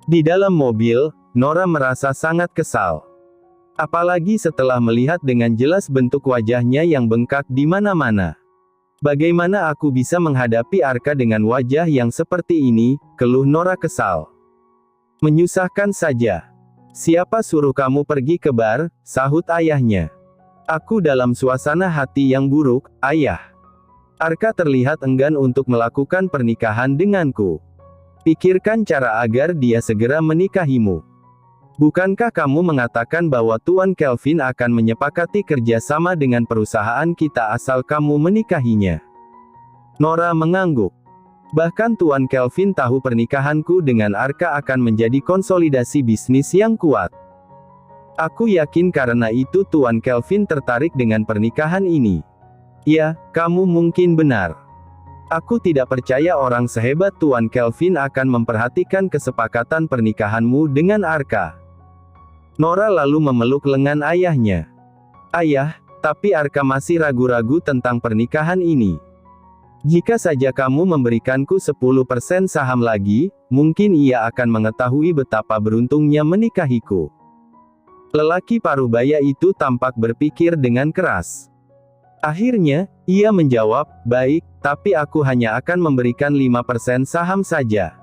Di dalam mobil, Nora merasa sangat kesal. Apalagi setelah melihat dengan jelas bentuk wajahnya yang bengkak di mana-mana. Bagaimana aku bisa menghadapi Arka dengan wajah yang seperti ini, keluh Nora kesal. Menyusahkan saja. Siapa suruh kamu pergi ke bar, sahut ayahnya. Aku dalam suasana hati yang buruk, ayah. Arka terlihat enggan untuk melakukan pernikahan denganku. Pikirkan cara agar dia segera menikahimu. Bukankah kamu mengatakan bahwa Tuan Kelvin akan menyepakati kerjasama dengan perusahaan kita asal kamu menikahinya? Nora mengangguk. Bahkan Tuan Kelvin tahu pernikahanku dengan Arka akan menjadi konsolidasi bisnis yang kuat. Aku yakin karena itu Tuan Kelvin tertarik dengan pernikahan ini. Ya, kamu mungkin benar. Aku tidak percaya orang sehebat Tuan Kelvin akan memperhatikan kesepakatan pernikahanmu dengan Arka. Nora lalu memeluk lengan ayahnya. Ayah, tapi Arka masih ragu-ragu tentang pernikahan ini. Jika saja kamu memberikanku 10% saham lagi, mungkin ia akan mengetahui betapa beruntungnya menikahiku. Lelaki parubaya itu tampak berpikir dengan keras. Akhirnya, ia menjawab, baik, tapi aku hanya akan memberikan 5% saham saja.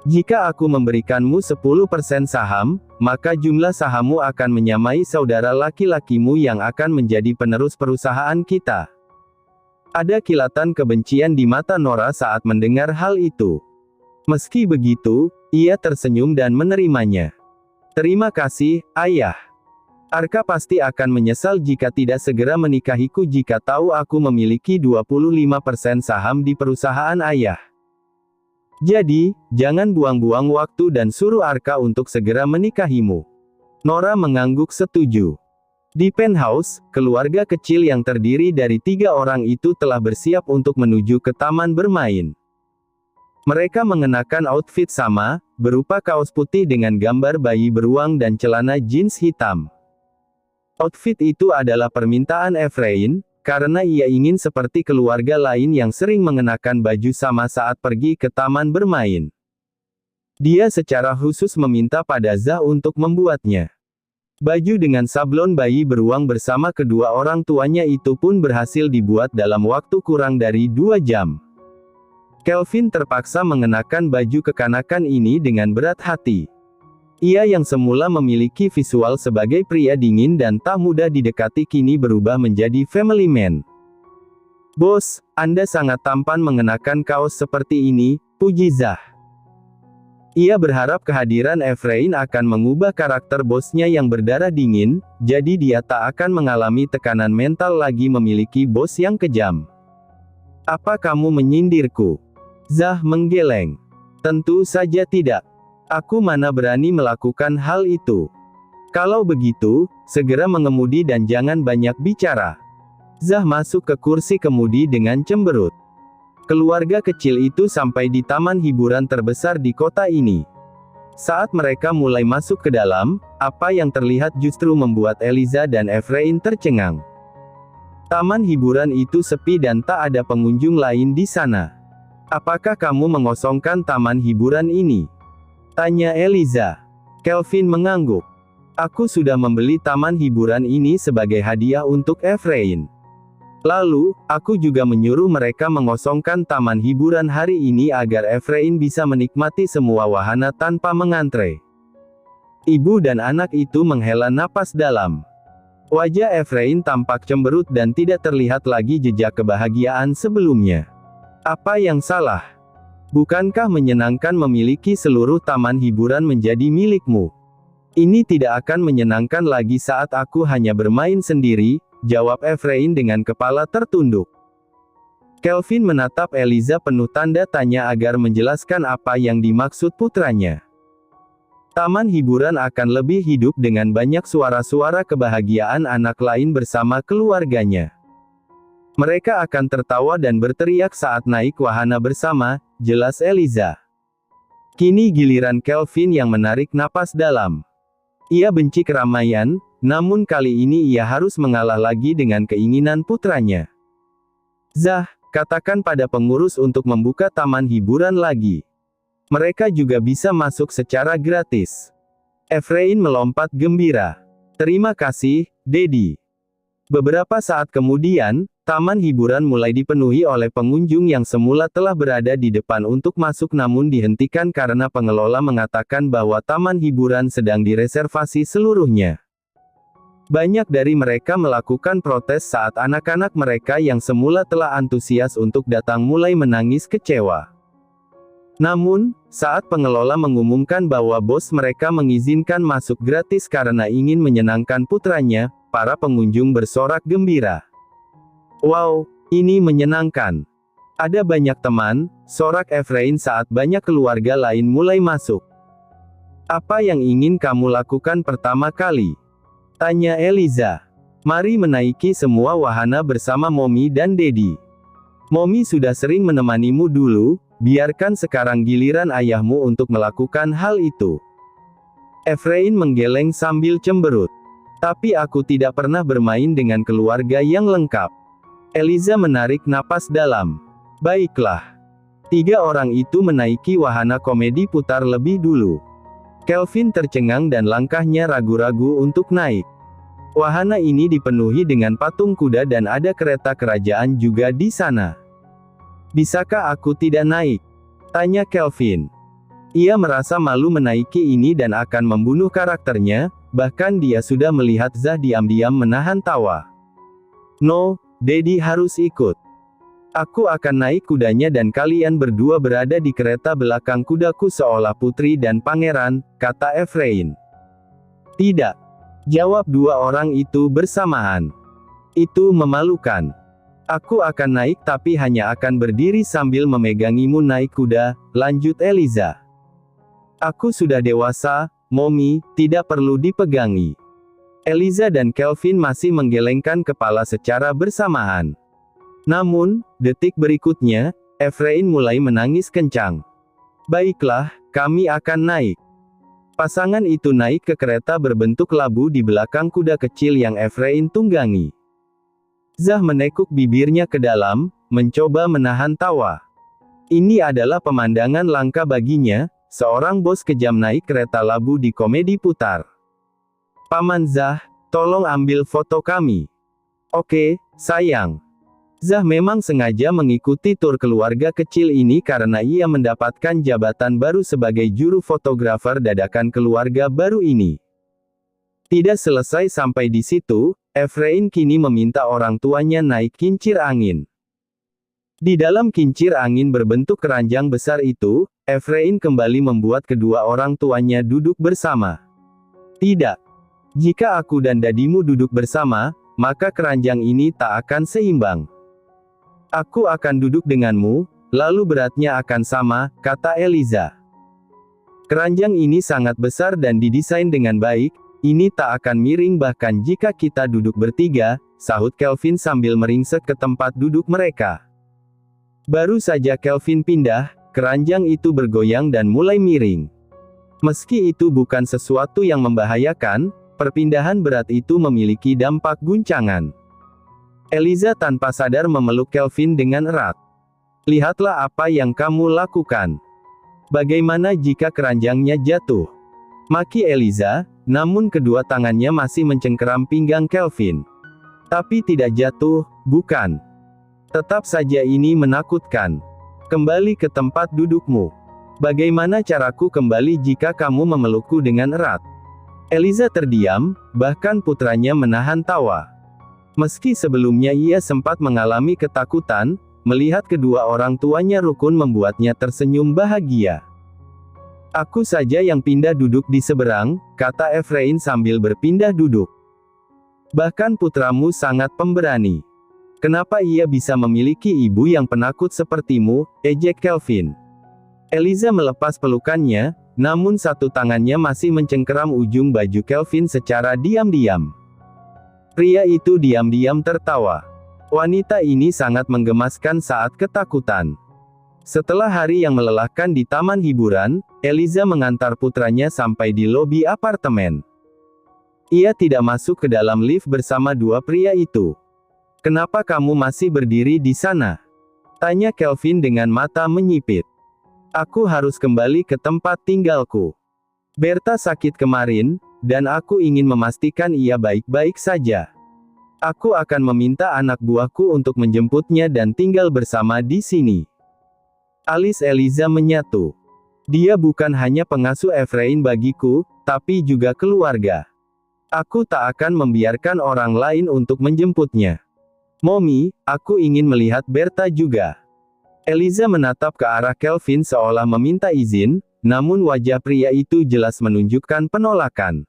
Jika aku memberikanmu 10% saham, maka jumlah sahammu akan menyamai saudara laki-lakimu yang akan menjadi penerus perusahaan kita. Ada kilatan kebencian di mata Nora saat mendengar hal itu. Meski begitu, ia tersenyum dan menerimanya. Terima kasih, ayah. Arka pasti akan menyesal jika tidak segera menikahiku jika tahu aku memiliki 25% saham di perusahaan ayah. Jadi, jangan buang-buang waktu dan suruh Arka untuk segera menikahimu. Nora mengangguk setuju. Di penthouse, keluarga kecil yang terdiri dari 3 orang itu telah bersiap untuk menuju ke taman bermain. Mereka mengenakan outfit sama, berupa kaos putih dengan gambar bayi beruang dan celana jeans hitam. Outfit itu adalah permintaan Efrain, karena ia ingin seperti keluarga lain yang sering mengenakan baju sama saat pergi ke taman bermain. Dia secara khusus meminta pada Zah untuk membuatnya. Baju dengan sablon bayi beruang bersama kedua orang tuanya itu pun berhasil dibuat dalam waktu kurang dari 2 jam. Kelvin terpaksa mengenakan baju kekanakan ini dengan berat hati. Ia yang semula memiliki visual sebagai pria dingin dan tak mudah didekati kini berubah menjadi family man. Bos, Anda sangat tampan mengenakan kaos seperti ini, puji Zah. Ia berharap kehadiran Efrain akan mengubah karakter bosnya yang berdarah dingin, jadi dia tak akan mengalami tekanan mental lagi memiliki bos yang kejam. Apa kamu menyindirku? Zah menggeleng. Tentu saja tidak. Aku mana berani melakukan hal itu. Kalau begitu, segera mengemudi dan jangan banyak bicara. Zah masuk ke kursi kemudi dengan cemberut. Keluarga kecil itu sampai di taman hiburan terbesar di kota ini. Saat mereka mulai masuk ke dalam, apa yang terlihat justru membuat Eliza dan Efrain tercengang. Taman hiburan itu sepi dan tak ada pengunjung lain di sana. Apakah kamu mengosongkan taman hiburan ini? Tanya Eliza. Kelvin mengangguk. Aku sudah membeli taman hiburan ini sebagai hadiah untuk Efrain. Lalu, aku juga menyuruh mereka mengosongkan taman hiburan hari ini agar Efrain bisa menikmati semua wahana tanpa mengantre. Ibu dan anak itu menghela napas dalam. Wajah Efrain tampak cemberut dan tidak terlihat lagi jejak kebahagiaan sebelumnya. Apa yang salah? Bukankah menyenangkan memiliki seluruh taman hiburan menjadi milikmu? Ini tidak akan menyenangkan lagi saat aku hanya bermain sendiri, jawab Efrain dengan kepala tertunduk. Kelvin menatap Eliza penuh tanda tanya agar menjelaskan apa yang dimaksud putranya. Taman hiburan akan lebih hidup dengan banyak suara-suara kebahagiaan anak lain bersama keluarganya. Mereka akan tertawa dan berteriak saat naik wahana bersama, jelas Eliza. Kini giliran Kelvin yang menarik napas dalam. Ia benci keramaian, namun kali ini ia harus mengalah lagi dengan keinginan putranya. Zah, katakan pada pengurus untuk membuka taman hiburan lagi. Mereka juga bisa masuk secara gratis. Efrain melompat gembira. Terima kasih, Dedi. Beberapa saat kemudian, taman hiburan mulai dipenuhi oleh pengunjung yang semula telah berada di depan untuk masuk namun dihentikan karena pengelola mengatakan bahwa taman hiburan sedang direservasi seluruhnya. Banyak dari mereka melakukan protes saat anak-anak mereka yang semula telah antusias untuk datang mulai menangis kecewa. Namun, saat pengelola mengumumkan bahwa bos mereka mengizinkan masuk gratis karena ingin menyenangkan putranya, para pengunjung bersorak gembira. Wow, ini menyenangkan. Ada banyak teman, sorak Efrain saat banyak keluarga lain mulai masuk. Apa yang ingin kamu lakukan pertama kali? Tanya Eliza. Mari menaiki semua wahana bersama Mommy dan Dedi. Mommy sudah sering menemanimu dulu, biarkan sekarang giliran ayahmu untuk melakukan hal itu. Efrain menggeleng sambil cemberut. Tapi aku tidak pernah bermain dengan keluarga yang lengkap. Eliza menarik napas dalam. Baiklah. 3 orang itu menaiki wahana komedi putar lebih dulu. Kelvin tercengang dan langkahnya ragu-ragu untuk naik. Wahana ini dipenuhi dengan patung kuda dan ada kereta kerajaan juga di sana. Bisakah aku tidak naik? Tanya Kelvin. Ia merasa malu menaiki ini dan akan membunuh karakternya, bahkan dia sudah melihat Zah diam-diam menahan tawa. No, Dedi harus ikut. Aku akan naik kudanya dan kalian berdua berada di kereta belakang kudaku seolah putri dan pangeran, kata Efrain. Tidak. Jawab 2 orang itu bersamaan. Itu memalukan. Aku akan naik tapi hanya akan berdiri sambil memegangimu naik kuda, lanjut Eliza. Aku sudah dewasa, Mommy, tidak perlu dipegangi. Eliza dan Kelvin masih menggelengkan kepala secara bersamaan. Namun, detik berikutnya, Efrain mulai menangis kencang. Baiklah, kami akan naik. Pasangan itu naik ke kereta berbentuk labu di belakang kuda kecil yang Efrain tunggangi. Zah menekuk bibirnya ke dalam, mencoba menahan tawa. Ini adalah pemandangan langka baginya, seorang bos kejam naik kereta labu di komedi putar. Paman Zah, tolong ambil foto kami. Oke, sayang. Zah memang sengaja mengikuti tur keluarga kecil ini karena ia mendapatkan jabatan baru sebagai juru fotografer dadakan keluarga baru ini. Tidak selesai sampai di situ, Efrain kini meminta orang tuanya naik kincir angin. Di dalam kincir angin berbentuk keranjang besar itu, Efrain kembali membuat kedua orang tuanya duduk bersama. Tidak. Jika aku dan dadimu duduk bersama, maka keranjang ini tak akan seimbang. Aku akan duduk denganmu, lalu beratnya akan sama, kata Eliza. Keranjang ini sangat besar dan didesain dengan baik, ini tak akan miring bahkan jika kita duduk bertiga, sahut Kelvin sambil meringsek ke tempat duduk mereka. Baru saja Kelvin pindah, keranjang itu bergoyang dan mulai miring. Meski itu bukan sesuatu yang membahayakan, perpindahan berat itu memiliki dampak guncangan. Eliza tanpa sadar memeluk Kelvin dengan erat. Lihatlah apa yang kamu lakukan. Bagaimana jika keranjangnya jatuh? Maki Eliza, namun kedua tangannya masih mencengkeram pinggang Kelvin. Tapi tidak jatuh, bukan? Tetap saja ini menakutkan. Kembali ke tempat dudukmu. Bagaimana caraku kembali jika kamu memelukku dengan erat? Eliza terdiam, bahkan putranya menahan tawa. Meski sebelumnya ia sempat mengalami ketakutan, melihat kedua orang tuanya rukun membuatnya tersenyum bahagia. Aku saja yang pindah duduk di seberang, kata Efrain sambil berpindah duduk. Bahkan putramu sangat pemberani. Kenapa ia bisa memiliki ibu yang penakut sepertimu, ejek Kelvin. Eliza melepas pelukannya, namun satu tangannya masih mencengkeram ujung baju Kelvin secara diam-diam. Pria itu diam-diam tertawa. Wanita ini sangat menggemaskan saat ketakutan. Setelah hari yang melelahkan di taman hiburan, Eliza mengantar putranya sampai di lobi apartemen. Ia tidak masuk ke dalam lift bersama 2 pria itu. Kenapa kamu masih berdiri di sana? Tanya Kelvin dengan mata menyipit. Aku harus kembali ke tempat tinggalku. Berta sakit kemarin, dan aku ingin memastikan ia baik-baik saja. Aku akan meminta anak buahku untuk menjemputnya dan tinggal bersama di sini. Alis Eliza menyatu. Dia bukan hanya pengasuh Efrain bagiku, tapi juga keluarga. Aku tak akan membiarkan orang lain untuk menjemputnya. Mommy, aku ingin melihat Berta juga. Eliza menatap ke arah Kelvin seolah meminta izin, namun wajah pria itu jelas menunjukkan penolakan.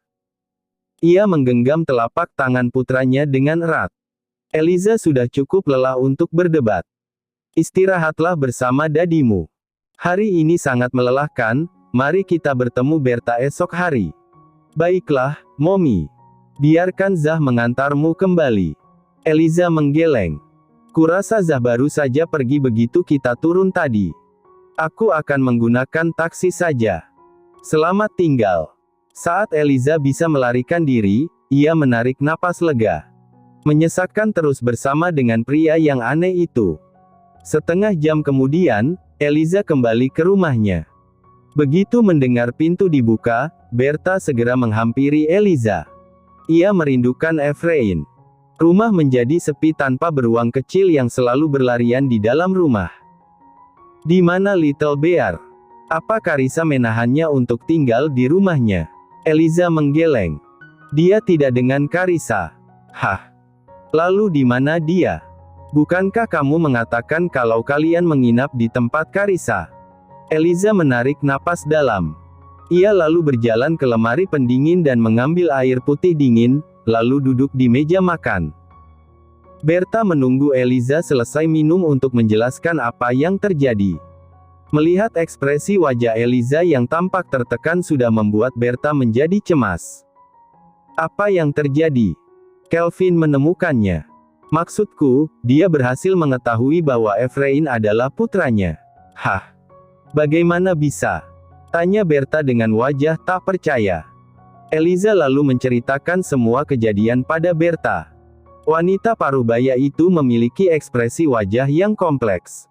Ia menggenggam telapak tangan putranya dengan erat. Eliza sudah cukup lelah untuk berdebat. Istirahatlah bersama dadimu. Hari ini sangat melelahkan, mari kita bertemu Berta esok hari. Baiklah, Mommy. Biarkan Zah mengantarmu kembali. Eliza menggeleng. Kurasa Zah baru saja pergi begitu kita turun tadi. Aku akan menggunakan taksi saja. Selamat tinggal. Saat Eliza bisa melarikan diri, ia menarik napas lega. Menyesakkan terus bersama dengan pria yang aneh itu. Setengah jam kemudian, Eliza kembali ke rumahnya. Begitu mendengar pintu dibuka, Berta segera menghampiri Eliza. Ia merindukan Efrain. Rumah menjadi sepi tanpa beruang kecil yang selalu berlarian di dalam rumah. Di mana Little Bear? Apa Carissa menahannya untuk tinggal di rumahnya? Eliza menggeleng. Dia tidak dengan Carissa. Hah? Lalu di mana dia? Bukankah kamu mengatakan kalau kalian menginap di tempat Carissa? Eliza menarik napas dalam. Ia lalu berjalan ke lemari pendingin dan mengambil air putih dingin, lalu duduk di meja makan. Berta menunggu Eliza selesai minum untuk menjelaskan apa yang terjadi. Melihat ekspresi wajah Eliza yang tampak tertekan sudah membuat Berta menjadi cemas. Apa yang terjadi? Kelvin menemukannya. Maksudku, dia berhasil mengetahui bahwa Efrain adalah putranya. Hah? Bagaimana bisa? Tanya Berta dengan wajah tak percaya. Eliza lalu menceritakan semua kejadian pada Berta. Wanita parubaya itu memiliki ekspresi wajah yang kompleks.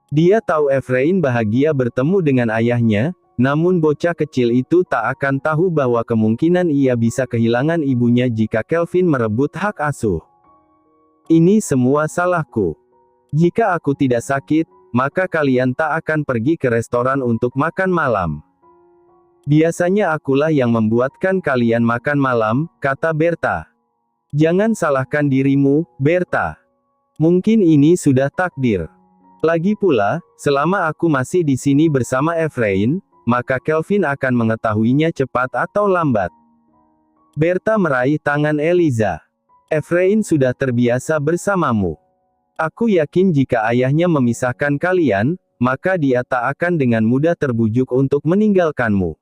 Dia tahu Efrain bahagia bertemu dengan ayahnya, namun bocah kecil itu tak akan tahu bahwa kemungkinan ia bisa kehilangan ibunya jika Kelvin merebut hak asuh. Ini semua salahku. Jika aku tidak sakit, maka kalian tak akan pergi ke restoran untuk makan malam. Biasanya akulah yang membuatkan kalian makan malam, kata Berta. Jangan salahkan dirimu, Berta. Mungkin ini sudah takdir. Lagi pula, selama aku masih di sini bersama Efrain, maka Kelvin akan mengetahuinya cepat atau lambat. Berta meraih tangan Eliza. Efrain sudah terbiasa bersamamu. Aku yakin jika ayahnya memisahkan kalian, maka dia tak akan dengan mudah terbujuk untuk meninggalkanmu.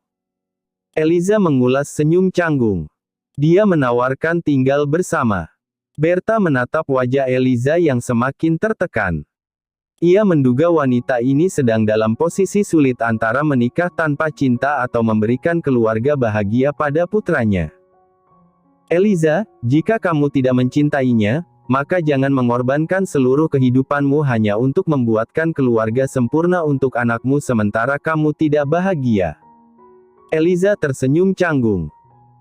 Eliza mengulas senyum canggung. Dia menawarkan tinggal bersama. Berta menatap wajah Eliza yang semakin tertekan. Ia menduga wanita ini sedang dalam posisi sulit antara menikah tanpa cinta atau memberikan keluarga bahagia pada putranya. Eliza, jika kamu tidak mencintainya, maka jangan mengorbankan seluruh kehidupanmu hanya untuk membuatkan keluarga sempurna untuk anakmu sementara kamu tidak bahagia. Eliza tersenyum canggung.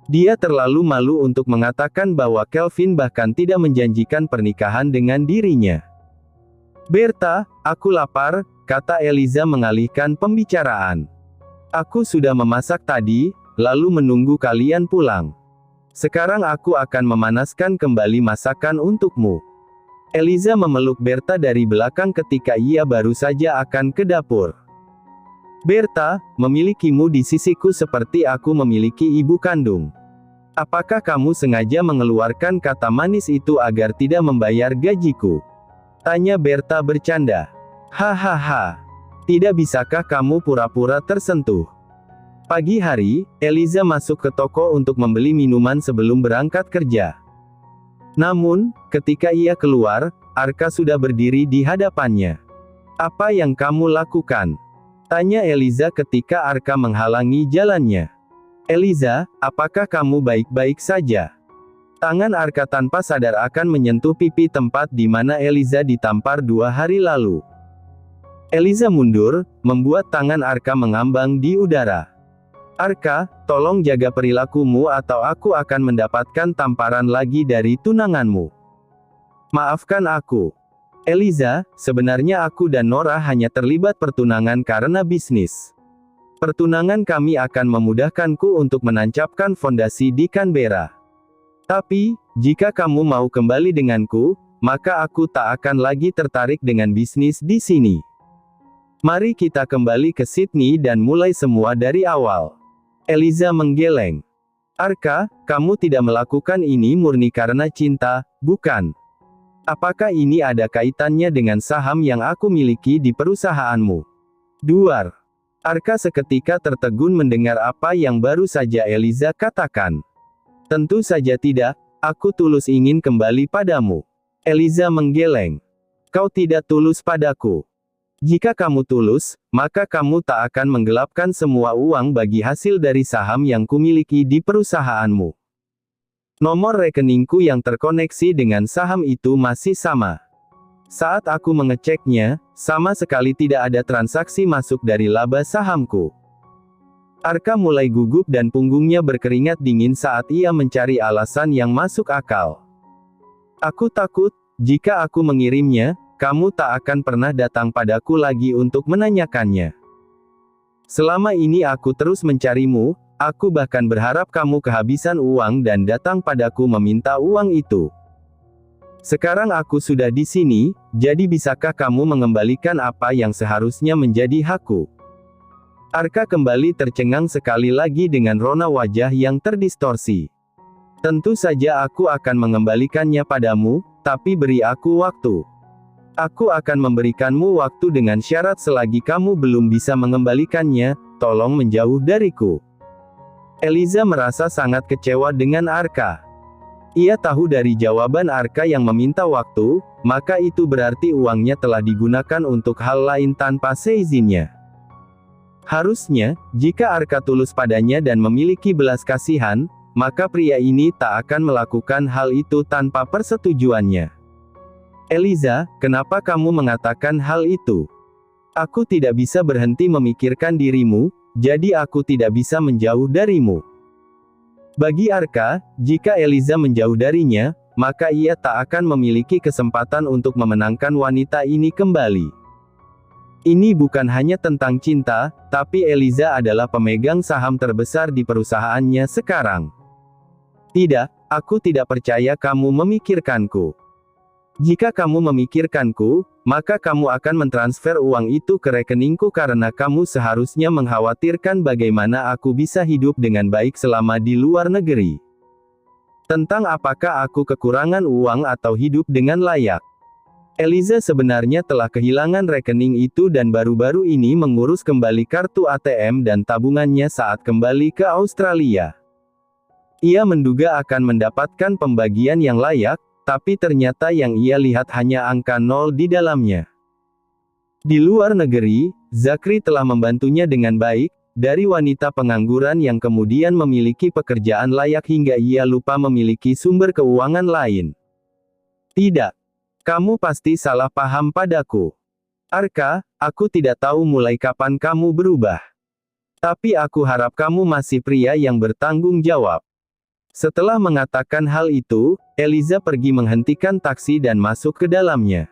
Dia terlalu malu untuk mengatakan bahwa Kelvin bahkan tidak menjanjikan pernikahan dengan dirinya. Berta, aku lapar, kata Eliza mengalihkan pembicaraan. Aku sudah memasak tadi, lalu menunggu kalian pulang. Sekarang aku akan memanaskan kembali masakan untukmu. Eliza memeluk Berta dari belakang ketika ia baru saja akan ke dapur. Berta, memilikimu di sisiku seperti aku memiliki ibu kandung. Apakah kamu sengaja mengeluarkan kata manis itu agar tidak membayar gajiku? Tanya Berta bercanda. Hahaha. Tidak bisakah kamu pura-pura tersentuh? Pagi hari, Eliza masuk ke toko untuk membeli minuman sebelum berangkat kerja. Namun, ketika ia keluar, Arka sudah berdiri di hadapannya. Apa yang kamu lakukan? Tanya Eliza ketika Arka menghalangi jalannya. Eliza, apakah kamu baik-baik saja? Tangan Arka tanpa sadar akan menyentuh pipi tempat di mana Eliza ditampar 2 hari lalu. Eliza mundur, membuat tangan Arka mengambang di udara. Arka, tolong jaga perilakumu atau aku akan mendapatkan tamparan lagi dari tunanganmu. Maafkan aku. Eliza, sebenarnya aku dan Nora hanya terlibat pertunangan karena bisnis. Pertunangan kami akan memudahkanku untuk menancapkan fondasi di Canberra. Tapi, jika kamu mau kembali denganku, maka aku tak akan lagi tertarik dengan bisnis di sini. Mari kita kembali ke Sydney dan mulai semua dari awal. Eliza menggeleng. Arka, kamu tidak melakukan ini murni karena cinta, bukan? Apakah ini ada kaitannya dengan saham yang aku miliki di perusahaanmu? Duar. Arka seketika tertegun mendengar apa yang baru saja Eliza katakan. Tentu saja tidak, aku tulus ingin kembali padamu. Eliza menggeleng. Kau tidak tulus padaku. Jika kamu tulus, maka kamu tak akan menggelapkan semua uang bagi hasil dari saham yang kumiliki di perusahaanmu. Nomor rekeningku yang terkoneksi dengan saham itu masih sama. Saat aku mengeceknya, sama sekali tidak ada transaksi masuk dari laba sahamku. Arka mulai gugup dan punggungnya berkeringat dingin saat ia mencari alasan yang masuk akal. Aku takut, jika aku mengirimnya, kamu tak akan pernah datang padaku lagi untuk menanyakannya. Selama ini aku terus mencarimu, aku bahkan berharap kamu kehabisan uang dan datang padaku meminta uang itu. Sekarang aku sudah di sini, jadi bisakah kamu mengembalikan apa yang seharusnya menjadi hakku? Arka kembali tercengang sekali lagi dengan rona wajah yang terdistorsi. Tentu saja aku akan mengembalikannya padamu, tapi beri aku waktu. Aku akan memberikanmu waktu dengan syarat selagi kamu belum bisa mengembalikannya, tolong menjauh dariku. Eliza merasa sangat kecewa dengan Arka. Ia tahu dari jawaban Arka yang meminta waktu, maka itu berarti uangnya telah digunakan untuk hal lain tanpa seizinnya. Harusnya, jika Arka tulus padanya dan memiliki belas kasihan, maka pria ini tak akan melakukan hal itu tanpa persetujuannya. Eliza, kenapa kamu mengatakan hal itu? Aku tidak bisa berhenti memikirkan dirimu, jadi aku tidak bisa menjauh darimu. Bagi Arka, jika Eliza menjauh darinya, maka ia tak akan memiliki kesempatan untuk memenangkan wanita ini kembali. Ini bukan hanya tentang cinta, tapi Eliza adalah pemegang saham terbesar di perusahaannya sekarang. Tidak, aku tidak percaya kamu memikirkanku. Jika kamu memikirkanku, maka kamu akan mentransfer uang itu ke rekeningku karena kamu seharusnya mengkhawatirkan bagaimana aku bisa hidup dengan baik selama di luar negeri. Tentang apakah aku kekurangan uang atau hidup dengan layak. Eliza sebenarnya telah kehilangan rekening itu dan baru-baru ini mengurus kembali kartu ATM dan tabungannya saat kembali ke Australia. Ia menduga akan mendapatkan pembagian yang layak, tapi ternyata yang ia lihat hanya angka 0 di dalamnya. Di luar negeri, Zachary telah membantunya dengan baik, dari wanita pengangguran yang kemudian memiliki pekerjaan layak hingga ia lupa memiliki sumber keuangan lain. Tidak. Kamu pasti salah paham padaku. Arka, aku tidak tahu mulai kapan kamu berubah. Tapi aku harap kamu masih pria yang bertanggung jawab. Setelah mengatakan hal itu, Eliza pergi menghentikan taksi dan masuk ke dalamnya.